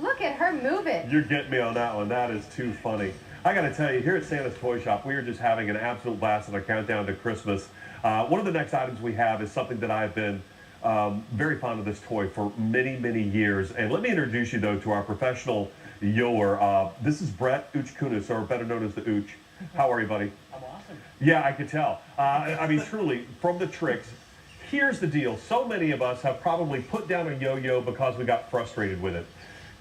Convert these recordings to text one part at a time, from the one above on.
Look at her move it. You're getting me on that one. That is too funny. I got to tell you, here at Santa's Toy Shop, we are just having an absolute blast in our countdown to Christmas. One of the next items we have is something that I've been very fond of this toy for many, many years. And let me introduce you, though, to our professional yoer. This is Brett Ooch, or better known as the Ooch. How are you, buddy? I'm awesome. Yeah, I could tell. I mean, truly, from the tricks, here's the deal. So many of us have probably put down a yo-yo because we got frustrated with it.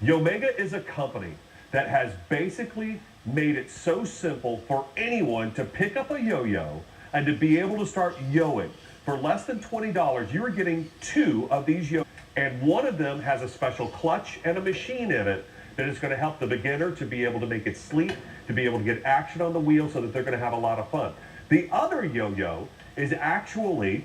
Yomega is a company that has basically made it so simple for anyone to pick up a yo-yo and to be able to start yoing. For less than $20, you are getting 2 of these yo-yos, and one of them has a special clutch and a machine in it that is going to help the beginner to be able to make it sleep, to be able to get action on the wheel so that they're going to have a lot of fun. The other yo-yo is actually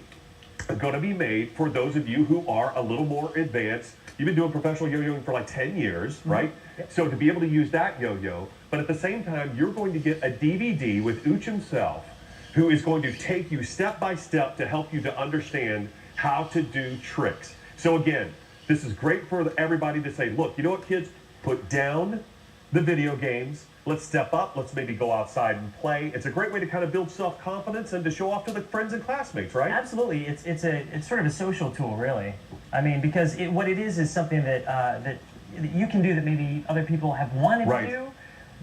going to be made for those of you who are a little more advanced. You've been doing professional yo-yoing for like 10 years, right? Yep. So to be able to use that yo-yo, but at the same time, you're going to get a DVD with Ooch himself, who is going to take you step by step to help you to understand how to do tricks. So again, this is great for everybody to say, look, you know what, kids? Put down the video games. Let's step up. Let's maybe go outside and play. It's a great way to kind of build self-confidence and to show off to the friends and classmates, right? Absolutely. It's sort of a social tool, really. I mean, because what it is something that that you can do that maybe other people have wanted to do,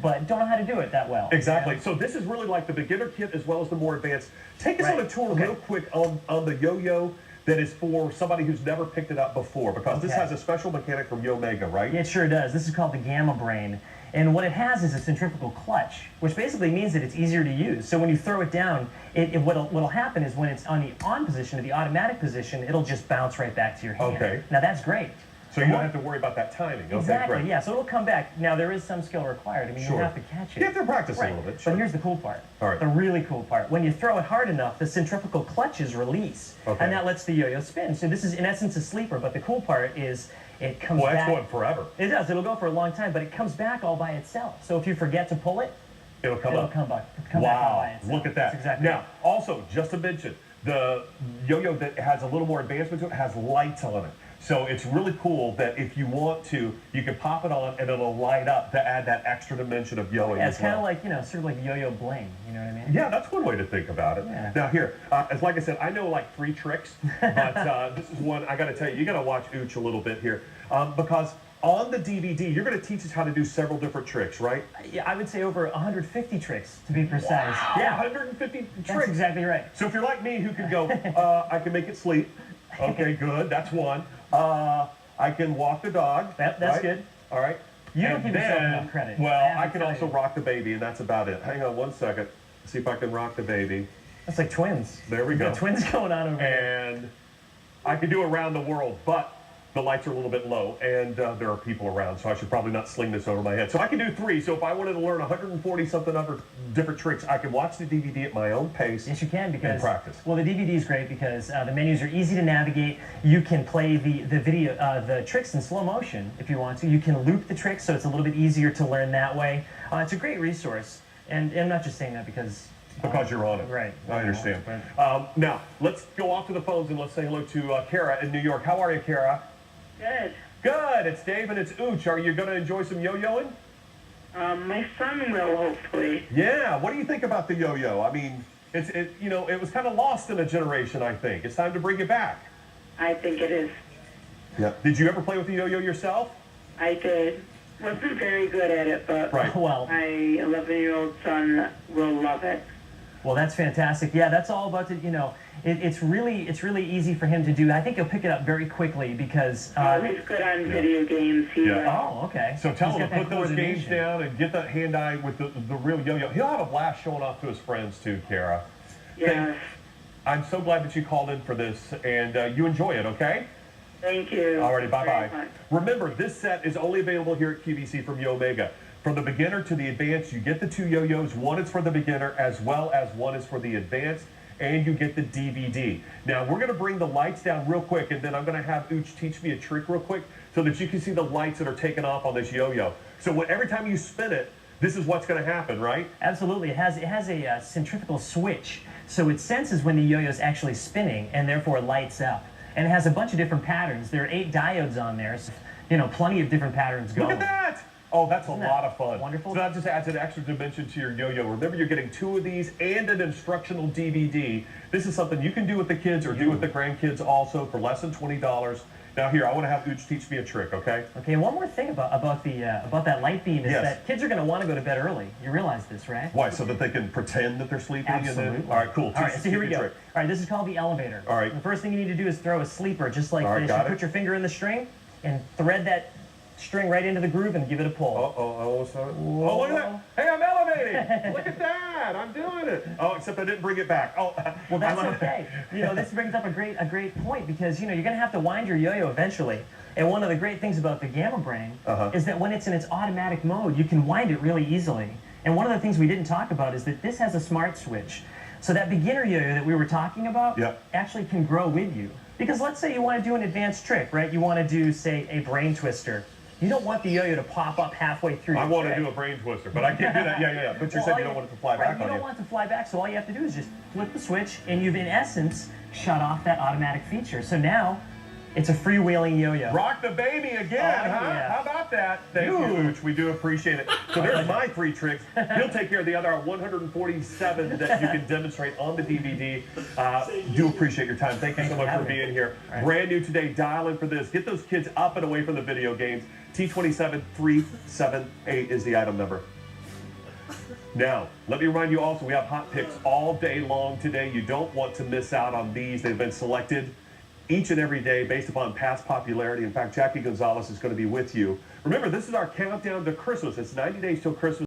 but don't know how to do it that well. Exactly. So this is really like the beginner kit as well as the more advanced. Take us on a tour real quick on the yo-yo that is for somebody who's never picked it up before, because this has a special mechanic from Yomega, right? Yeah, it sure does. This is called the Gamma Brain. And what it has is a centrifugal clutch, which basically means that it's easier to use. So when you throw it down, what'll happen is when it's on the on position, or the automatic position, it'll just bounce right back to your hand. Okay. Now that's great. So you don't have to worry about that timing. Exactly, okay, great. Yeah, so it'll come back. Now there is some skill required. I mean, you have to catch it. You have to practice a little bit. Sure. But here's the cool part. All right. The really cool part. When you throw it hard enough, the centrifugal clutches release. Okay. And that lets the yo-yo spin. So this is, in essence, a sleeper. But the cool part is it comes back. Well, it's going forever. It does. It'll go for a long time, but it comes back all by itself. So if you forget to pull it, it'll come back all by itself. Look at that. That's exactly now, also, just to mention, the yo-yo that has a little more advancement to it has lights on it. So it's really cool that if you want to, you can pop it on and it'll light up to add that extra dimension of yoing. Yeah, it's kind of like, sort of like yo-yo bling, you know what I mean? Yeah, that's one way to think about it. Yeah. Now here, as like I said, I know like 3 tricks, but this is one I got to tell you, you got to watch Ooch a little bit here, because on the DVD, you're going to teach us how to do several different tricks, right? Yeah, I would say over 150 tricks, to be precise. Wow, yeah, 150 tricks. That's exactly right. So if you're like me, who can go, I can make it sleep. Okay, good. That's one. I can walk the dog. That's good. All right. You don't give yourself enough credit. Well, I can also rock the baby, and that's about it. Hang on one second. See if I can rock the baby. That's like twins. There we go. Got twins going on over there. And I can do around the world, but the lights are a little bit low, and there are people around, so I should probably not sling this over my head. So I can do 3. So if I wanted to learn 140-something other different tricks, I can watch the DVD at my own pace. Yes, you can, because and practice. Well, the DVD is great because the menus are easy to navigate. You can play the video, the tricks in slow motion if you want to. You can loop the tricks, so it's a little bit easier to learn that way. It's a great resource, and I'm not just saying that because you're on it. Right. I understand. Now, let's go off to the phones and let's say hello to Kara in New York. How are you, Kara? Good. Good. It's Dave and it's Ooch. Are you going to enjoy some yo-yoing? My son will, hopefully. Yeah. What do you think about the yo-yo? I mean, it was kind of lost in a generation, I think. It's time to bring it back. I think it is. Yeah. Did you ever play with the yo-yo yourself? I did. Wasn't very good at it, but well, my 11-year-old son will love it. Well, that's fantastic. Yeah, that's all about it's really easy for him to do. I think he'll pick it up very quickly because he's good on video games. Oh, okay. So tell him to put those games down and get that hand-eye with the real yo-yo. He'll have a blast showing off to his friends too, Kara. Yeah. I'm so glad that you called in for this, and you enjoy it, okay? Thank you. Alrighty, bye-bye. Remember, this set is only available here at QVC from Yomega. From the beginner to the advanced, you get the 2 yo-yos. One is for the beginner as well as one is for the advanced, and you get the DVD. Now, we're going to bring the lights down real quick, and then I'm going to have Ooch teach me a trick real quick so that you can see the lights that are taken off on this yo-yo. So every time you spin it, this is what's going to happen, right? Absolutely. It has a centrifugal switch, so it senses when the yo-yo is actually spinning, and therefore lights up. And it has a bunch of different patterns. There are 8 diodes on there. So you know, plenty of different patterns going. Look at that! Oh, that's a Isn't that lot of fun. wonderful? So that just adds an extra dimension to your yo-yo. Remember, you're getting 2 of these and an instructional DVD. This is something you can do with the kids or do with the grandkids also for less than $20. Now here, I want to have OOCH teach me a trick, okay? Okay, and one more thing about that light beam is Yes. that kids are going to want to go to bed early. You realize this, right? Why, so that they can pretend that they're sleeping? Absolutely. And then, all right, cool. All right, so here we go. Trick. All right, this is called the elevator. All right. The first thing you need to do is throw a sleeper just like All right, this. got You it. put your finger in the string and thread that string right into the groove and give it a pull. Oh, look at that. Hey, I'm elevating. Look at that. I'm doing it. Oh, except I didn't bring it back. Oh, Well, that's okay. You know, this brings up a great point because, you know, you're going to have to wind your yo-yo eventually. And one of the great things about the Gamma Brain is that when it's in its automatic mode, you can wind it really easily. And one of the things we didn't talk about is that this has a smart switch. So that beginner yo-yo that we were talking about actually can grow with you. Because let's say you want to do an advanced trick, right? You want to do, say, a brain twister. You don't want the yo-yo to pop up halfway through I your want trick. to do a brain twister, but I can't do that. Yeah. But you said you don't want it to fly back You on don't you. want it to fly back, so all you have to do is just flip the switch, and you've, in essence, shut off that automatic feature. So now, it's a freewheeling yo-yo. Rock the baby again, huh? yeah. How about that? Thank you, OOCH. We do appreciate it. So there's my 3 tricks. He'll take care of the other 147 that you can demonstrate on the DVD. Do appreciate your time. Thank you so much for being here. Brand new today. Dial in for this. Get those kids up and away from the video games. T27378 is the item number. Now, let me remind you also, we have hot picks all day long today. You don't want to miss out on these. They've been selected each and every day based upon past popularity. In fact, Jackie Gonzalez is going to be with you. Remember, this is our countdown to Christmas. It's 90 days till Christmas.